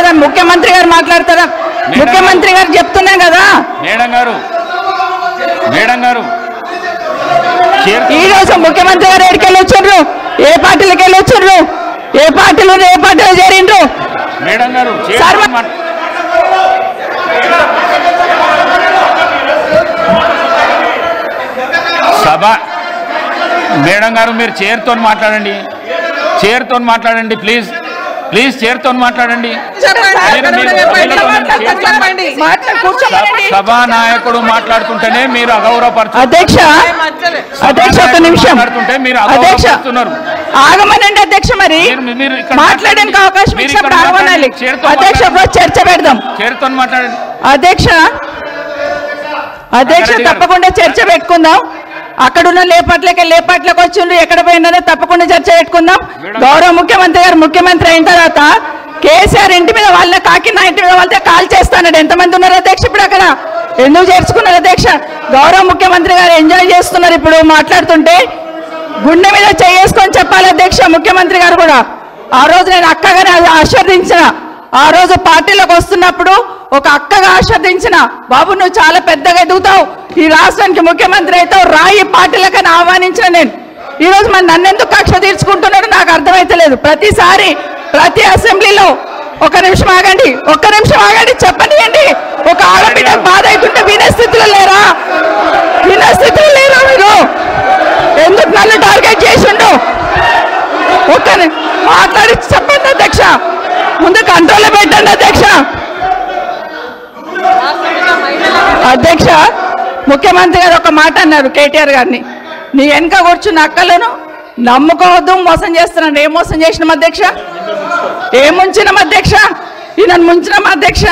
మాట్లాడతారా? ముఖ్యమంత్రి గారు మాట్లాడతారా? ముఖ్యమంత్రి గారు చెప్తున్నా కదా. మేడం గారు ఈ రోజు ముఖ్యమంత్రి గారు ఎక్కడికి వెళ్ళి వచ్చిండ్రు? ఏ పార్టీలకు వెళ్ళి వచ్చిండ్రు? ఏ పార్టీలో చేరిండ్రు? మేడం గారు సభ మేడం గారు మీరు చైర్తో మాట్లాడండి ప్లీజ్ చైర్తో మాట్లాడండి. సభానాయకుడు మాట్లాడుతుంటేనే మీరు అగౌరవపరుస్తున్నారు. అధ్యక్ష ఒక నిమిషం ఆగమనండి అధ్యక్ష. మరి మాట్లాడడానికి అవకాశం ఇచ్చినప్పుడు ఆగమనాలి అధ్యక్ష. చర్చ పెడదాం. చైర్తో మాట్లాడండి అధ్యక్ష. తప్పకుండా చర్చ పెట్టుకుందాం. అక్కడున్న లేపాట్లకు వచ్చిండ్రు, ఎక్కడ పోయినారో తప్పకుండా చర్చ పెట్టుకుందాం. గౌరవ ముఖ్యమంత్రి గారు ముఖ్యమంత్రి అయిన తర్వాత కేసీఆర్ ఇంటి మీద వాళ్ళ కాకి నా ఇంటి మీద వాళ్ళతో కాల్ చేస్తాడు. ఎంతమంది ఉన్నారు అధ్యక్ష? ఇప్పుడు అక్కడ ఎందుకు చేర్చుకున్నారు అధ్యక్ష? గౌరవ ముఖ్యమంత్రి గారు ఎంజాయ్ చేస్తున్నారు. ఇప్పుడు మాట్లాడుతుంటే గుండె మీద చేసుకొని చెప్పాలి అధ్యక్ష. ముఖ్యమంత్రి గారు కూడా ఆ రోజు నేను అక్కగానే ఆశీర్వదించిన, ఆ రోజు పార్టీలోకి వస్తున్నప్పుడు ఒక అక్కగా ఆశీర్వదించిన, బాబు నువ్వు చాలా పెద్దగా ఎదుగుతావు, ఈ రాష్ట్రానికి ముఖ్యమంత్రి అవుతావు, రాయి పార్టీలకని ఆహ్వానించిన నేను. ఈ రోజు మరి నన్నెందుకు కక్ష తీర్చుకుంటున్నాడు నాకు అర్థమైతలేదు. ప్రతిసారి ప్రతి అసెంబ్లీలో ఒక్క నిమిషం ఆగండి చెప్పనియండి. ఒక ఆడబిడ్డ బాధ అవుతుంటే వినే స్థితిలో లేరా మీరు? ఎందుకు నన్ను టార్గెట్ చేసిండు? మాట్లాడి చెప్పండి అధ్యక్ష. ముందు కంట్రోల్లో పెట్టండి అధ్యక్ష. ముఖ్యమంత్రి గారు ఒక మాట అన్నారు కేటీఆర్ గారిని, నీ వెనక కూర్చున్న అక్కలను నమ్ముకోవద్దు, మోసం చేస్తున్నాడు. ఏం మోసం చేసినాం అధ్యక్ష? ఏం ముంచినాం అధ్యక్ష? ఈయనను ముంచినాం అధ్యక్ష.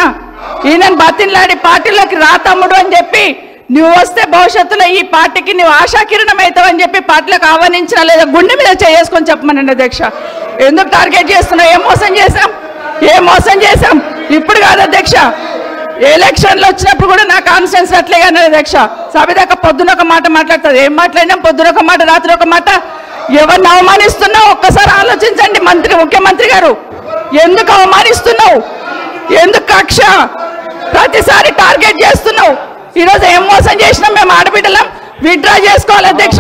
ఈయనను బతిన్లాడి పార్టీలోకి రా తమ్ముడు అని చెప్పి, నువ్వు వస్తే భవిష్యత్తులో ఈ పార్టీకి నువ్వు ఆశాకిరణం అవుతావు అని చెప్పి పార్టీలకు ఆహ్వానించినా లేదా గుండె మీద చేసుకొని చెప్పమనండి అధ్యక్ష. ఎందుకు టార్గెట్ చేస్తున్నావు? ఏం మోసం చేశాం? ఇప్పుడు కాదు అధ్యక్ష, ఎలక్షన్లు వచ్చినప్పుడు కూడా నా కాన్ఫిడెన్స్ అట్లే కానీ అధ్యక్ష. సభ దాకా పొద్దున ఒక మాట మాట్లాడుతుంది. ఏం మాట్లాడినాం? పొద్దున ఒక మాట, రాత్రి ఒక మాట. ఎవరిని అవమానిస్తున్నావు ఒక్కసారి ఆలోచించండి ముఖ్యమంత్రి గారు. ఎందుకు అవమానిస్తున్నావు? ఎందుకు కక్ష? ప్రతిసారి టార్గెట్ చేస్తున్నావు. ఈరోజు ఏం మోసం చేసినాం? మేము ఆడబిడ్డలం విత్డ్రా చేసుకోవాలి అధ్యక్ష.